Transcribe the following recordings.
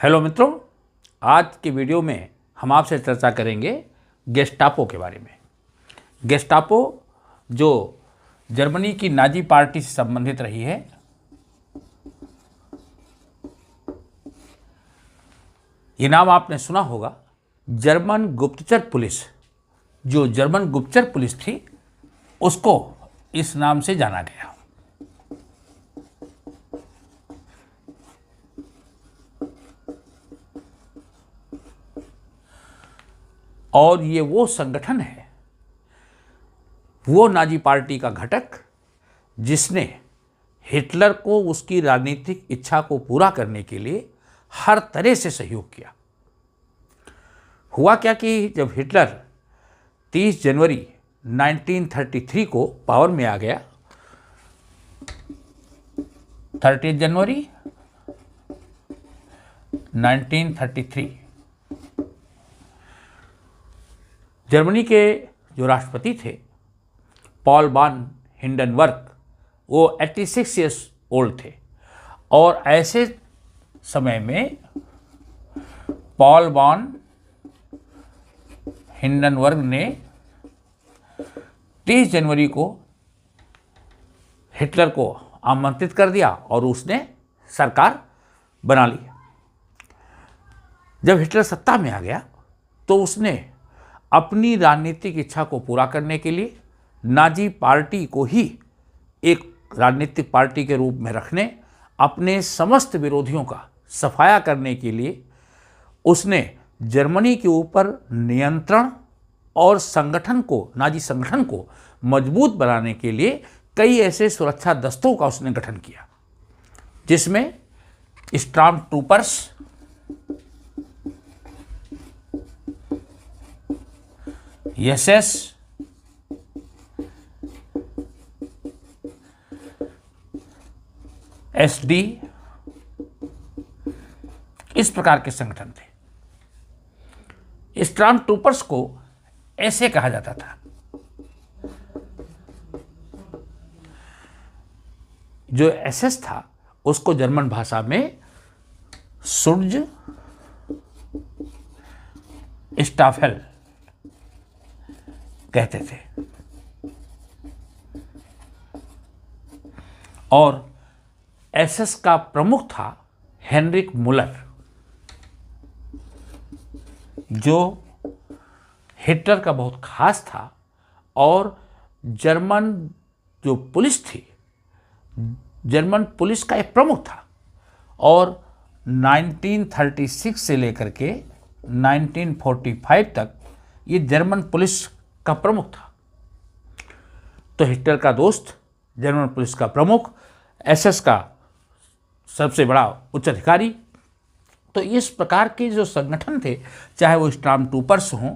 Hello मित्रों, आज की वीडियो में हम आपसे चर्चा करेंगे गेस्टापो के बारे में। गेस्टापो जो जर्मनी की नाजी पार्टी से संबंधित रही है, ये नाम आपने सुना होगा। जर्मन गुप्तचर पुलिस, जो जर्मन गुप्तचर पुलिस थी, उसको इस नाम से जाना गया। और ये वो संगठन है, वो नाजी पार्टी का घटक, जिसने हिटलर को उसकी राजनीतिक इच्छा को पूरा करने के लिए हर तरह से सहयोग किया। हुआ क्या कि जब हिटलर 30 जनवरी 1933 को पावर में आ गया, 30 जनवरी 1933, जर्मनी के जो राष्ट्रपति थे पॉल वॉन हिंडनबर्ग, वो 86 ईयर्स ओल्ड थे। और ऐसे समय में पॉल वॉन हिंडनबर्ग ने 30 जनवरी को हिटलर को आमंत्रित कर दिया और उसने सरकार बना ली। जब हिटलर सत्ता में आ गया तो उसने अपनी राजनीतिक इच्छा को पूरा करने के लिए नाजी पार्टी को ही एक राजनीतिक पार्टी के रूप में रखने, अपने समस्त विरोधियों का सफाया करने के लिए उसने जर्मनी के ऊपर नियंत्रण और संगठन को, नाजी संगठन को मजबूत बनाने के लिए कई ऐसे सुरक्षा दस्तों का उसने गठन किया, जिसमें स्टॉर्म ट्रूपर्स, एसएस, एसडी, इस प्रकार के संगठन थे। स्टॉर्म ट्रूपर्स को ऐसे कहा जाता था। जो एसएस था उसको जर्मन भाषा में सुर्ज स्टाफेल कहते थे। और एसएस का प्रमुख था हेनरिक मुलर, जो हिटलर का बहुत खास था और जर्मन जो पुलिस थी, जर्मन पुलिस का एक प्रमुख था। और 1936 से लेकर के 1945 तक ये जर्मन पुलिस का प्रमुख था। तो हिटलर का दोस्त, जर्मन पुलिस का प्रमुख, एसएस का सबसे बड़ा उच्च अधिकारी। तो इस प्रकार के जो संगठन थे, चाहे वो स्टॉर्म ट्रूपर्स हों,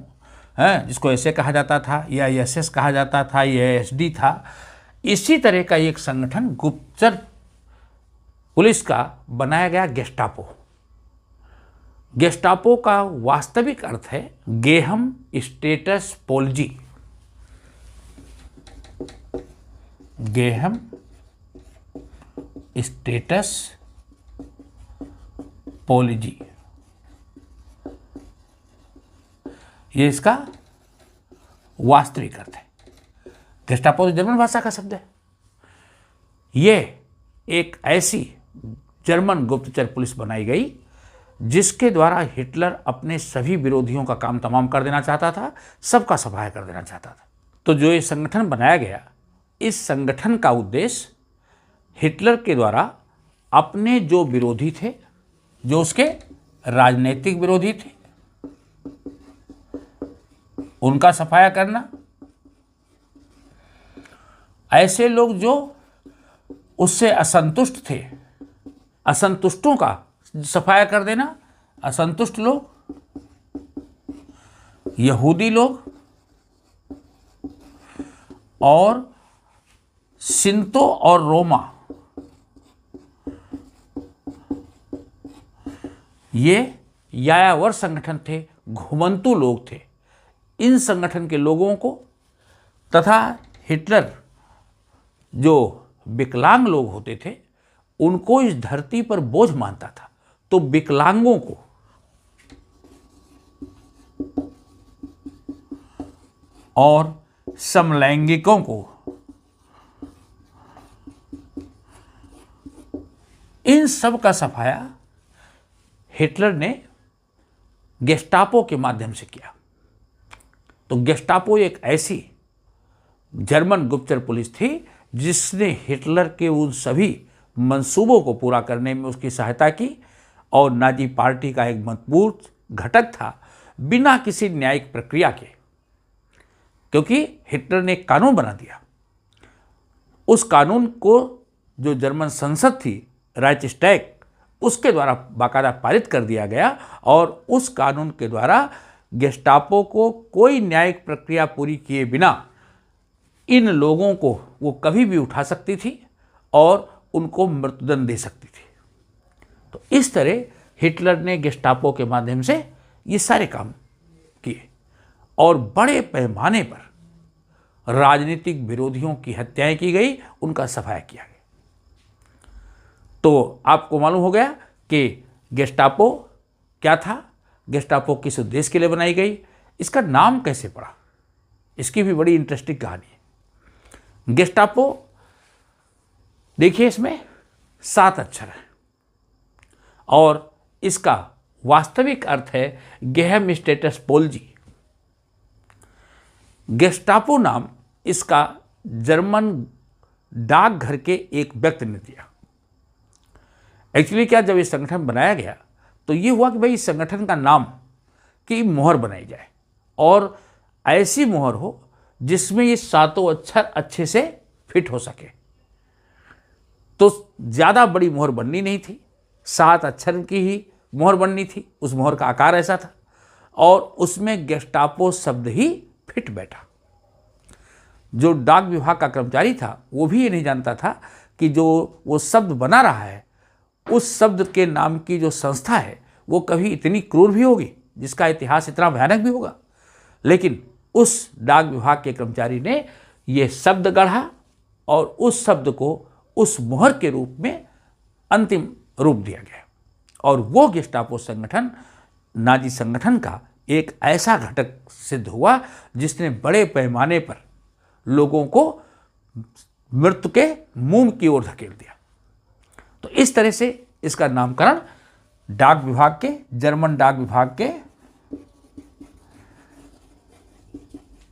जिसको ऐसे कहा जाता था, या एसएस कहा जाता था, या एसडी था, इसी तरह का एक संगठन गुप्तचर पुलिस का बनाया गया गेस्टापो। गेस्टापो का वास्तविक अर्थ है गेहम स्टेटस पोल्जी। गेहम स्टेटस पोल्जी, ये इसका वास्तविक अर्थ है। गेस्टापो तो जर्मन भाषा का शब्द है। ये एक ऐसी जर्मन गुप्तचर पुलिस बनाई गई जिसके द्वारा हिटलर अपने सभी विरोधियों का काम तमाम कर देना चाहता था, सबका सफाया कर देना चाहता था। तो जो ये संगठन बनाया गया, इस संगठन का उद्देश्य हिटलर के द्वारा अपने जो विरोधी थे, जो उसके राजनीतिक विरोधी थे, उनका सफाया करना। ऐसे लोग जो उससे असंतुष्ट थे, असंतुष्टों का सफाया कर देना। असंतुष्ट लोग, यहूदी लोग और सिंतो और रोमा, ये यायावर संगठन थे, घुमंतु लोग थे। इन संगठन के लोगों को तथा हिटलर जो विकलांग लोग होते थे, उनको इस धरती पर बोझ मानता था। तो विकलांगों को और समलैंगिकों को, इन सब का सफाया हिटलर ने गेस्टापो के माध्यम से किया। तो गेस्टापो एक ऐसी जर्मन गुप्तचर पुलिस थी जिसने हिटलर के उन सभी मंसूबों को पूरा करने में उसकी सहायता की और नाजी पार्टी का एक मजबूत घटक था बिना किसी न्यायिक प्रक्रिया के, क्योंकि हिटलर ने एक कानून बना दिया। उस कानून को जो जर्मन संसद थी राइचस्टैग, उसके द्वारा बाकायदा पारित कर दिया गया और उस कानून के द्वारा गेस्टापो को कोई न्यायिक प्रक्रिया पूरी किए बिना इन लोगों को वो कभी भी उठा सकती थी और उनको मृत्युदंड दे सकती थी। तो इस तरह हिटलर ने गेस्टापो के माध्यम से ये सारे काम किए और बड़े पैमाने पर राजनीतिक विरोधियों की हत्याएं की गई, उनका सफाया किया गया। तो आपको मालूम हो गया कि गेस्टापो क्या था, गेस्टापो किस उद्देश्य के लिए बनाई गई, इसका नाम कैसे पड़ा, इसकी भी बड़ी इंटरेस्टिंग कहानी है। गेस्टापो देखिए, इसमें 7 अक्षर है और इसका वास्तविक अर्थ है गेहेम स्टेटस पोल्जी। गेस्टापो नाम इसका जर्मन डाकघर के एक व्यक्ति ने दिया। एक्चुअली क्या, जब ये संगठन बनाया गया तो ये हुआ कि भाई इस संगठन का नाम की मोहर बनाई जाए और ऐसी मोहर हो जिसमें ये 7 अक्षर अच्छे से फिट हो सके। तो ज़्यादा बड़ी मोहर बननी नहीं थी, 7 अक्षर की ही मोहर बननी थी। उस मोहर का आकार ऐसा था और उसमें गेस्टापो शब्द ही फिट बैठा। जो डाक विभाग का कर्मचारी था वो भी ये नहीं जानता था कि जो वो शब्द बना रहा है, उस शब्द के नाम की जो संस्था है वो कभी इतनी क्रूर भी होगी, जिसका इतिहास इतना भयानक भी होगा। लेकिन उस डाक विभाग के कर्मचारी ने ये शब्द गढ़ा और उस शब्द को उस मोहर के रूप में अंतिम रूप दिया गया और वो गेस्टापो संगठन नाजी संगठन का एक ऐसा घटक सिद्ध हुआ जिसने बड़े पैमाने पर लोगों को मृत्यु के मुंह की ओर धकेल दिया। तो इस तरह से इसका नामकरण डाक विभाग के, जर्मन डाक विभाग के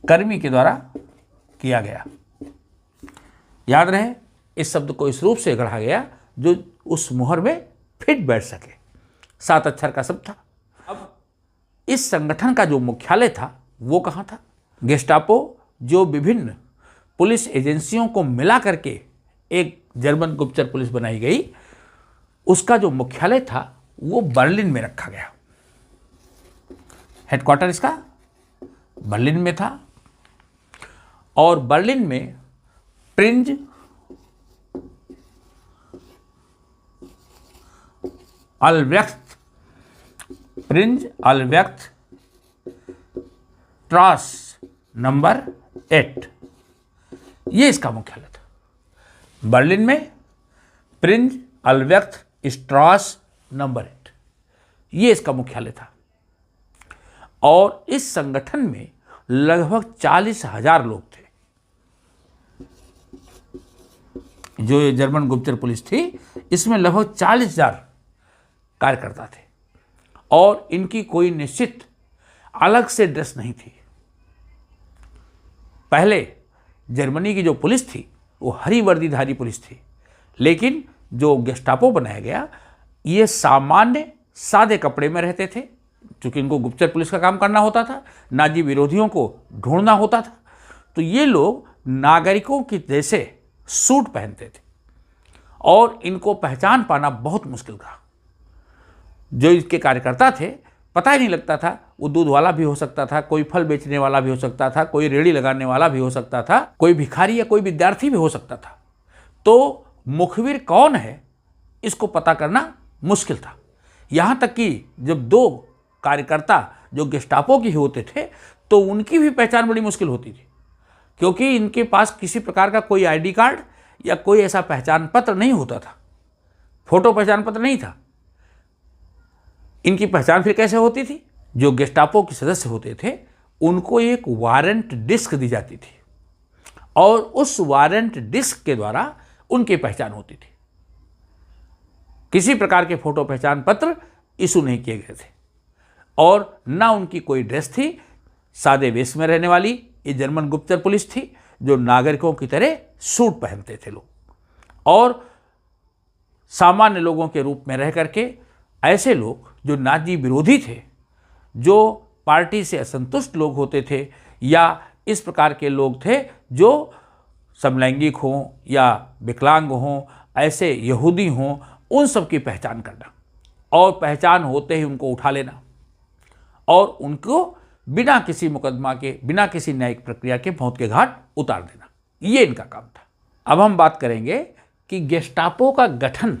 कर्मी के द्वारा किया गया। याद रहे, इस शब्द को इस रूप से गढ़ा गया जो उस मोहर में फिट बैठ सके। 7 अक्षर का शब्द था। अब इस संगठन का जो मुख्यालय था वो कहाँ था? गेस्टापो जो विभिन्न पुलिस एजेंसियों को मिला करके एक जर्मन गुप्तचर पुलिस बनाई गई, उसका जो मुख्यालय था वो बर्लिन में रखा गया। हेडक्वार्टर इसका बर्लिन में था और बर्लिन में प्रिंज अल्ब्रेख्ट ट्रास नंबर 8, ये इसका मुख्यालय था। बर्लिन में प्रिंज अल्ब्रेख्ट स्ट्रास नंबर 8, ये इसका मुख्यालय था और इस संगठन में लगभग 40,000 लोग थे। जो ये जर्मन गुप्तचर पुलिस थी, इसमें लगभग 40,000 कार्यकर्ता थे और इनकी कोई निश्चित अलग से ड्रेस नहीं थी। पहले जर्मनी की जो पुलिस थी वो हरी वर्दीधारी पुलिस थी, लेकिन जो गेस्टापो बनाया गया ये सामान्य सादे कपड़े में रहते थे, क्योंकि इनको गुप्तचर पुलिस का काम करना होता था, नाजी विरोधियों को ढूंढना होता था। तो ये लोग नागरिकों की जैसे सूट पहनते थे और इनको पहचान पाना बहुत मुश्किल था। जो इसके कार्यकर्ता थे, पता ही नहीं लगता था, वो दूध वाला भी हो सकता था, कोई फल बेचने वाला भी हो सकता था, कोई रेड़ी लगाने वाला भी हो सकता था, कोई भिखारी या कोई विद्यार्थी भी हो सकता था। तो मुखबिर कौन है इसको पता करना मुश्किल था। यहाँ तक कि जब 2 कार्यकर्ता जो गेस्टापो के होते थे तो उनकी भी पहचान बड़ी मुश्किल होती थी, क्योंकि इनके पास किसी प्रकार का कोई आईडी कार्ड या कोई ऐसा पहचान पत्र नहीं होता था, फोटो पहचान पत्र नहीं था। इनकी पहचान फिर कैसे होती थी? जो गेस्टापो के सदस्य होते थे उनको एक वारंट डिस्क दी जाती थी और उस वारंट डिस्क के द्वारा उनकी पहचान होती थी। किसी प्रकार के फोटो पहचान पत्र इशू नहीं किए गए थे और ना उनकी कोई ड्रेस थी। सादे वेश में रहने वाली ये जर्मन गुप्तचर पुलिस थी जो नागरिकों की तरह सूट पहनते थे लोग, और सामान्य लोगों के रूप में रह करके ऐसे लोग जो नाजी विरोधी थे, जो पार्टी से असंतुष्ट लोग होते थे या इस प्रकार के लोग थे जो समलैंगिक हों या विकलांग हों, ऐसे यहूदी हों, उन सब की पहचान करना और पहचान होते ही उनको उठा लेना और उनको बिना किसी मुकदमा के, बिना किसी न्यायिक प्रक्रिया के मौत के घाट उतार देना, ये इनका काम था। अब हम बात करेंगे कि गेस्टापो का गठन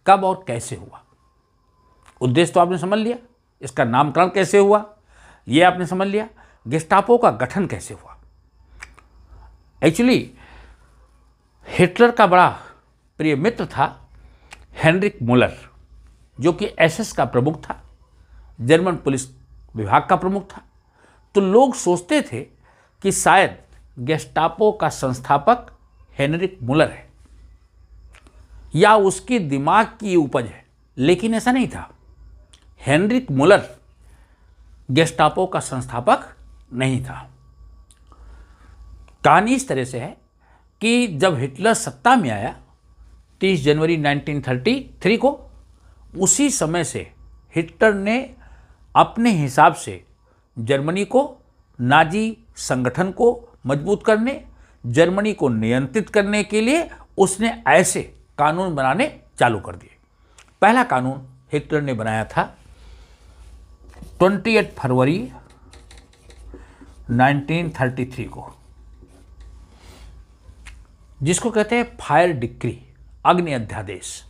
कब और कैसे हुआ। उद्देश्य तो आपने समझ लिया, इसका नामकरण कैसे हुआ ये आपने समझ लिया, गेस्टापो का गठन कैसे हुआ। एक्चुअली हिटलर का बड़ा प्रिय मित्र था हेनरिक मुलर, जो कि एसएस का प्रमुख था, जर्मन पुलिस विभाग का प्रमुख था। तो लोग सोचते थे कि शायद गेस्टापो का संस्थापक हेनरिक मुलर है या उसकी दिमाग की उपज है, लेकिन ऐसा नहीं था। हेनरिक मुलर गेस्टापो का संस्थापक नहीं था। कहानी इस तरह से है कि जब हिटलर सत्ता में आया 30 जनवरी 1933 को, उसी समय से हिटलर ने अपने हिसाब से जर्मनी को, नाजी संगठन को मजबूत करने, जर्मनी को नियंत्रित करने के लिए उसने ऐसे कानून बनाने चालू कर दिए। पहला कानून हिटलर ने बनाया था 28 फरवरी 1933 को, जिसको कहते हैं फायर डिक्री, अग्नि अध्यादेश।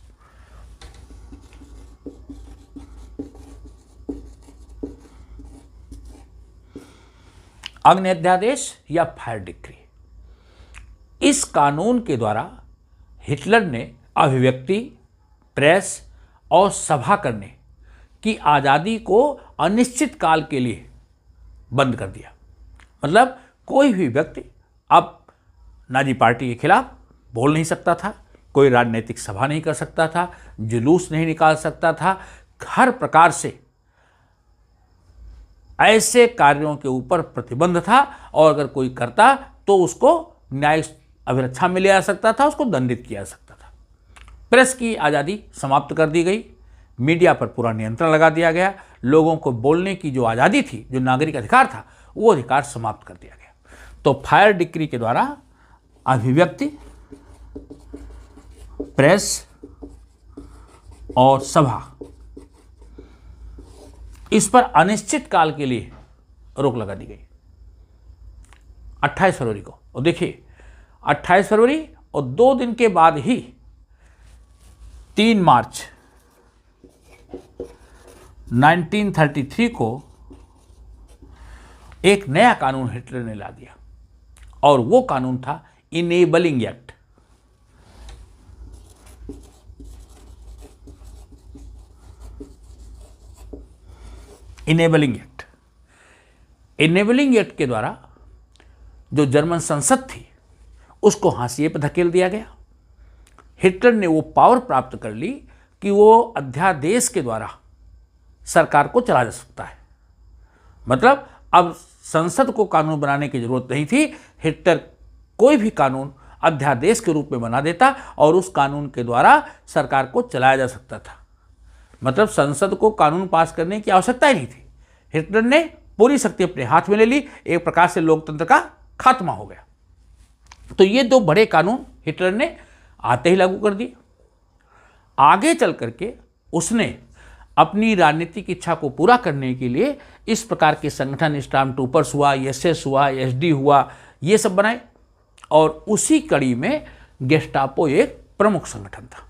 अग्नि अध्यादेश या फायर डिक्री। इस कानून के द्वारा हिटलर ने अभिव्यक्ति, प्रेस और सभा करने की आज़ादी को अनिश्चित काल के लिए बंद कर दिया। मतलब कोई भी व्यक्ति अब नाजी पार्टी के खिलाफ बोल नहीं सकता था, कोई राजनीतिक सभा नहीं कर सकता था, जुलूस नहीं निकाल सकता था। हर प्रकार से ऐसे कार्यों के ऊपर प्रतिबंध था और अगर कोई करता तो उसको न्यायिक अभिरक्षा में ले आ सकता था, उसको दंडित किया जा सकता था। प्रेस की आज़ादी समाप्त कर दी गई, मीडिया पर पूरा नियंत्रण लगा दिया गया, लोगों को बोलने की जो आज़ादी थी, जो नागरिक अधिकार था, वो अधिकार समाप्त कर दिया गया। तो फायर डिक्री के द्वारा अभिव्यक्ति, प्रेस और सभा, इस पर अनिश्चित काल के लिए रोक लगा दी गई 28 फरवरी को। और देखिए 28 फरवरी और 2 दिन के बाद ही 3 मार्च 1933 को एक नया कानून हिटलर ने ला दिया और वो कानून था enabling act. Enabling act, enabling act के द्वारा जो जर्मन संसद थी उसको हाशिए पर धकेल दिया गया। हिटलर ने वो पावर प्राप्त कर ली कि वो अध्यादेश के द्वारा सरकार को चला जा सकता है। मतलब अब संसद को कानून बनाने की जरूरत नहीं थी, हिटलर कोई भी कानून अध्यादेश के रूप में बना देता और उस कानून के द्वारा सरकार को चलाया जा सकता था। मतलब संसद को कानून पास करने की आवश्यकता ही नहीं थी। हिटलर ने पूरी शक्ति अपने हाथ में ले ली, एक प्रकार से लोकतंत्र का खात्मा हो गया। तो ये 2 बड़े कानून हिटलर ने आते ही लागू कर दिए। आगे चल करके उसने अपनी राजनीतिक इच्छा को पूरा करने के लिए इस प्रकार के संगठन, स्टार्म ट्रूपर्स हुआ, एसएस हुआ, एसडी हुआ, ये सब बनाए और उसी कड़ी में गेस्टापो एक प्रमुख संगठन था।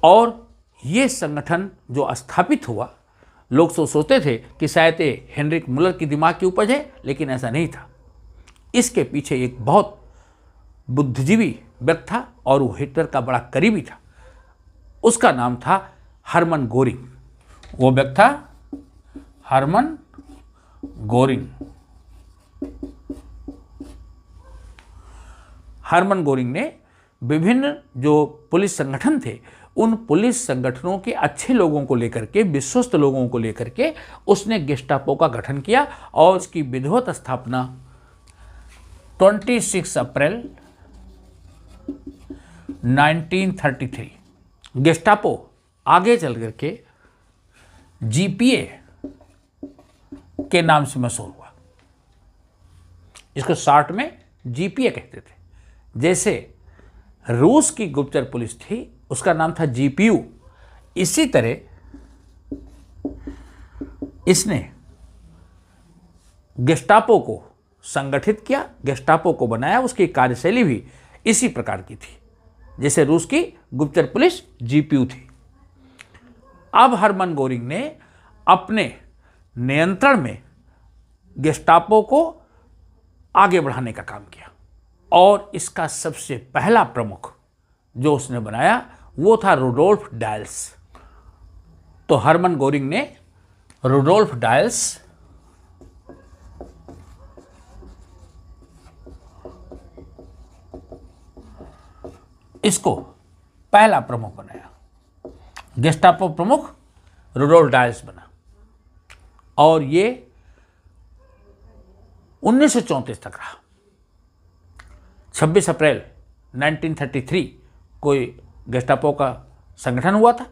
और ये संगठन जो स्थापित हुआ, लोग तो सोचते थे कि शायद ये हेनरिक मुलर की दिमाग की उपज है, लेकिन ऐसा नहीं था। इसके पीछे एक बहुत बुद्धिजीवी व्यक्ति था और वो हिटलर का बड़ा करीबी था। उसका नाम था हरमन गोरिंग। वो व्यक्ति था हरमन गोरिंग। हरमन गोरिंग ने विभिन्न जो पुलिस संगठन थे उन पुलिस संगठनों के अच्छे लोगों को लेकर के, विश्वस्त लोगों को लेकर के उसने गेस्टापो का गठन किया और उसकी विधिवत स्थापना 26 अप्रैल 1933 गेस्टापो आगे चल करके जीपीए के नाम से मशहूर हुआ। इसको शॉर्ट में जीपीए कहते थे। जैसे रूस की गुप्तचर पुलिस थी उसका नाम था जीपीयू, इसी तरह इसने गेस्टापो को संगठित किया, गेस्टापो को बनाया। उसकी कार्यशैली भी इसी प्रकार की थी जैसे रूस की गुप्तचर पुलिस जीपीयू थी। अब हरमन गोरिंग ने अपने नियंत्रण में गेस्टापो को आगे बढ़ाने का काम किया और इसका सबसे पहला प्रमुख जो उसने बनाया वो था रुडोल्फ डायल्स। तो हरमन गोरिंग ने रुडोल्फ डायल्स इसको पहला प्रमुख बनाया। गेस्टापो प्रमुख रुडोल्फ डायल्स बना और ये 1934 तक रहा। 26 अप्रैल 1933 कोई गेस्टापो का संगठन हुआ था।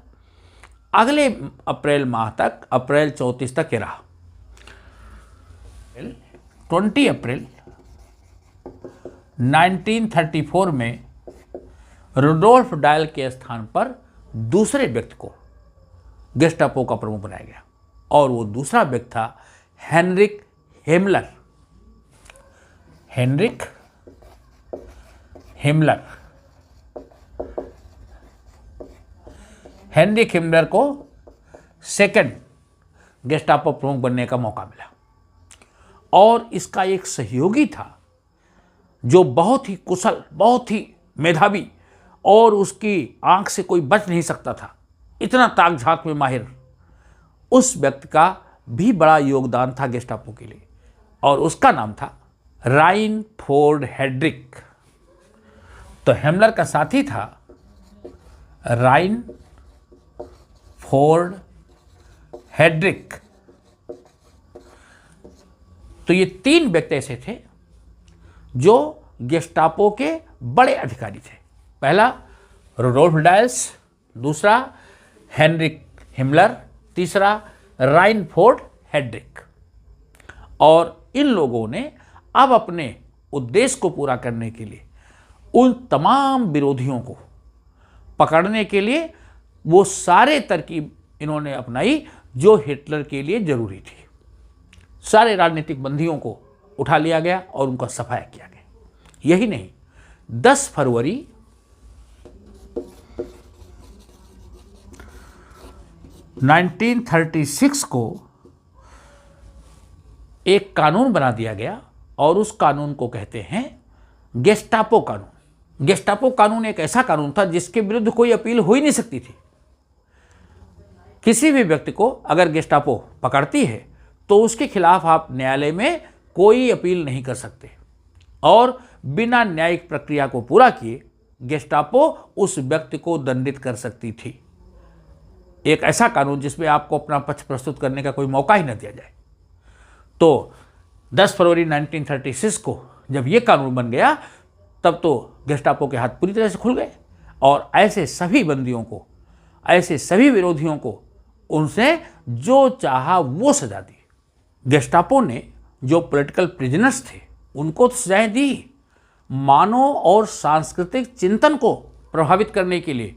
अगले अप्रैल माह तक, अप्रैल 34 तक ये रहा। 20 अप्रैल 1934 में रुडोल्फ डायल के स्थान पर दूसरे व्यक्ति को गेस्टापो का प्रमुख बनाया गया और वो दूसरा व्यक्ति था Heinrich Himmler. Heinrich Himmler. Heinrich Himmler को सेकंड गेस्टापो प्रमुख बनने का मौका मिला और इसका एक सहयोगी था जो बहुत ही कुशल, बहुत ही मेधावी और उसकी आंख से कोई बच नहीं सकता था, इतना ताक झांक में माहिर। उस व्यक्ति का भी बड़ा योगदान था गेस्टापो के लिए और उसका नाम था राइनफोर्ड हेड्रिक। तो हिमलर का साथी था राइनफोर्ड हेड्रिक। तो ये तीन व्यक्ति ऐसे थे जो गेस्टापो के बड़े अधिकारी थे। पहला रुडोल्फ डायल्स, दूसरा हेनरिक हिमलर, तीसरा राइनफोर्ड हेड्रिक। और इन लोगों ने अब अपने उद्देश्य को पूरा करने के लिए उन तमाम विरोधियों को पकड़ने के लिए वो सारे तरकीब इन्होंने अपनाई जो हिटलर के लिए जरूरी थी। सारे राजनीतिक बंदियों को उठा लिया गया और उनका सफाया किया गया। यही नहीं, 10 फरवरी 1936 को एक कानून बना दिया गया और उस कानून को कहते हैं गेस्टापो कानून। गेस्टापो कानून एक ऐसा कानून था जिसके विरुद्ध कोई अपील हो ही नहीं सकती थी। किसी भी व्यक्ति को अगर गेस्टापो पकड़ती है तो उसके खिलाफ आप न्यायालय में कोई अपील नहीं कर सकते और बिना न्यायिक प्रक्रिया को पूरा किए गेस्टापो उस व्यक्ति को दंडित कर सकती थी। एक ऐसा कानून जिसमें आपको अपना पक्ष प्रस्तुत करने का कोई मौका ही न दिया जाए। तो 10 फरवरी 1936 को जब ये कानून बन गया तब तो गेस्टापो के हाथ पूरी तरह से खुल गए और ऐसे सभी बंदियों को, ऐसे सभी विरोधियों को उनसे जो चाहा वो सजा दी। गेस्टापो ने जो पॉलिटिकल प्रिजनर्स थे उनको तो सजाएं दी। मानव और सांस्कृतिक चिंतन को प्रभावित करने के लिए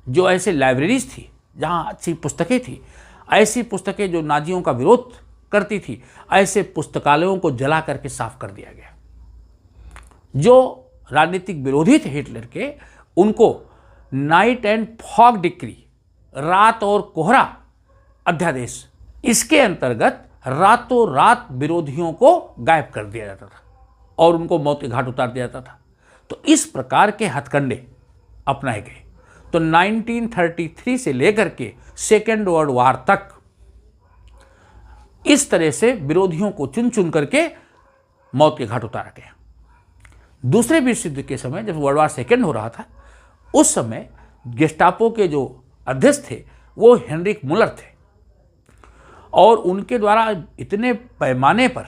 जो ऐसे लाइब्रेरीज थी जहाँ अच्छी पुस्तकें थी, ऐसी पुस्तकें जो नाजियों का विरोध करती थी, ऐसे पुस्तकालयों को जला करके साफ कर दिया गया। जो राजनीतिक विरोधी थे हिटलर के, उनको नाइट एंड फॉग डिक्री, रात और कोहरा अध्यादेश, इसके अंतर्गत रातों रात विरोधियों को गायब कर दिया जाता था और उनको मौत के घाट उतार दिया जाता था। तो इस प्रकार के हथकंडे अपनाए गए। तो 1933 से लेकर के सेकेंड वर्ल्ड वार तक इस तरह से विरोधियों को चुन चुन करके मौत के घाट उतारा गया। दूसरे विश्व युद्ध के समय जब वर्ल्ड वार सेकेंड हो रहा था, उस समय गेस्टापो के जो अध्यक्ष थे वो हेनरिक मुलर थे, और उनके द्वारा इतने पैमाने पर,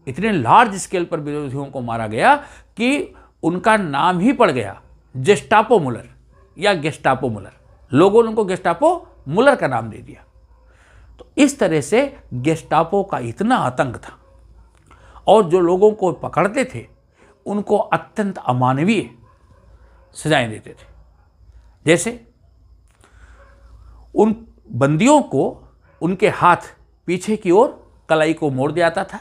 इतने लार्ज स्केल पर विरोधियों को मारा गया कि उनका नाम ही पड़ गया जेस्टापो मुलर या गेस्टापो मुलर। लोगों ने उनको गेस्टापो मुलर का नाम दे दिया। तो इस तरह से गेस्टापो का इतना आतंक था, और जो लोगों को पकड़ते थे उनको अत्यंत अमानवीय सजाएं देते थे। जैसे उन बंदियों को उनके हाथ पीछे की ओर कलाई को मोड़ दिया जाता था,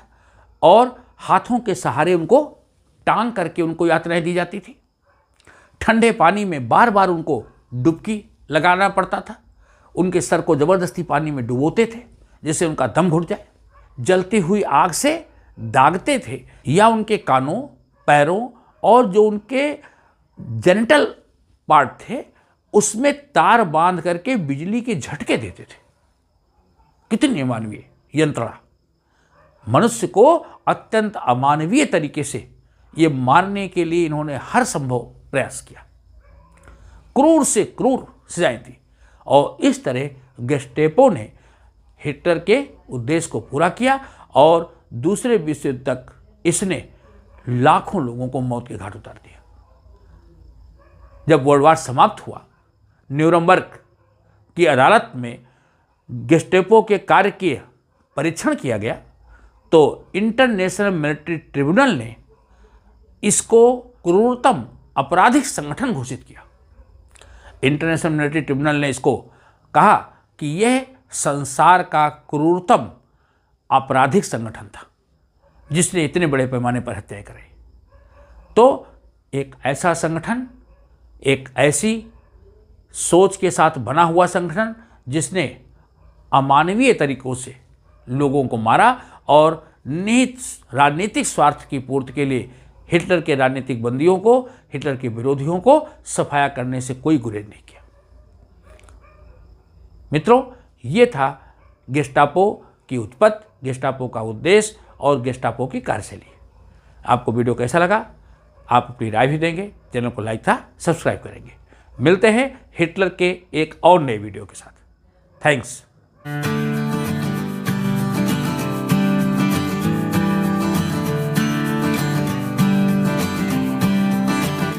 और हाथों के सहारे उनको टांग करके उनको यातनाएं दी जाती थी। ठंडे पानी में बार बार उनको डुबकी लगाना पड़ता था। उनके सर को जबरदस्ती पानी में डुबोते थे जिससे उनका दम घुट जाए। जलती हुई आग से दागते थे, या उनके कानों, पैरों और जो उनके जेनिटल पार्ट थे उसमें तार बांध करके बिजली के झटके देते थे। कितनी अमानवीय यंत्रणा! मनुष्य को अत्यंत अमानवीय तरीके से ये मारने के लिए इन्होंने हर संभव प्रयास किया। क्रूर से क्रूर सजाएं थी, और इस तरह गेस्टापो ने हिटलर के उद्देश्य को पूरा किया, और दूसरे विश्व युद्ध तक इसने लाखों लोगों को मौत के घाट उतार दिया। जब वर्ल्ड वार समाप्त हुआ, न्यूरमबर्ग की अदालत में गेस्टापो के कार्य के परीक्षण किया गया, तो इंटरनेशनल मिलिट्री ट्रिब्यूनल ने इसको क्रूरतम आपराधिक संगठन घोषित किया। इंटरनेशनल मिलिट्री ट्रिब्यूनल ने इसको कहा कि यह संसार का क्रूरतम आपराधिक संगठन था जिसने इतने बड़े पैमाने पर हत्याएं कराई। तो एक ऐसा संगठन, एक ऐसी सोच के साथ बना हुआ संगठन जिसने अमानवीय तरीकों से लोगों को मारा, और निहित राजनीतिक स्वार्थ की पूर्ति के लिए हिटलर के राजनीतिक बंदियों को, हिटलर के विरोधियों को सफाया करने से कोई गुरेज नहीं किया। मित्रों, ये था गेस्टापो की उत्पत्ति, गेस्टापो का उद्देश्य और गेस्टापो की कार्यशैली। आपको वीडियो कैसा लगा? आप अपनी राय भी देंगे, चैनल को लाइक था सब्सक्राइब करेंगे। मिलते हैं हिटलर के एक और नए वीडियो के साथ। थैंक्स।